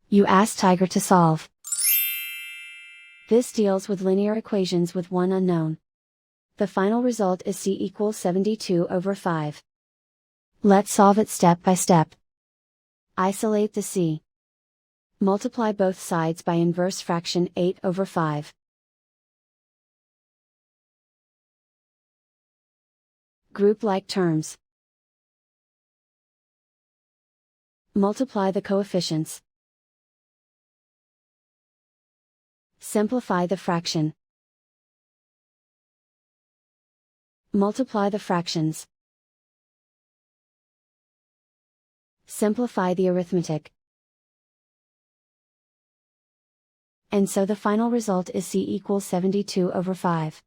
You ask Tiger to solve. This deals with linear equations with one unknown. The final result is c equals 72/5. Let's solve it step by step. Isolate the c. Multiply both sides by inverse fraction 8/5. Group like terms. Multiply the coefficients. Simplify the fraction. Multiply the fractions. Simplify the arithmetic. And so the final result is c equals 72/5.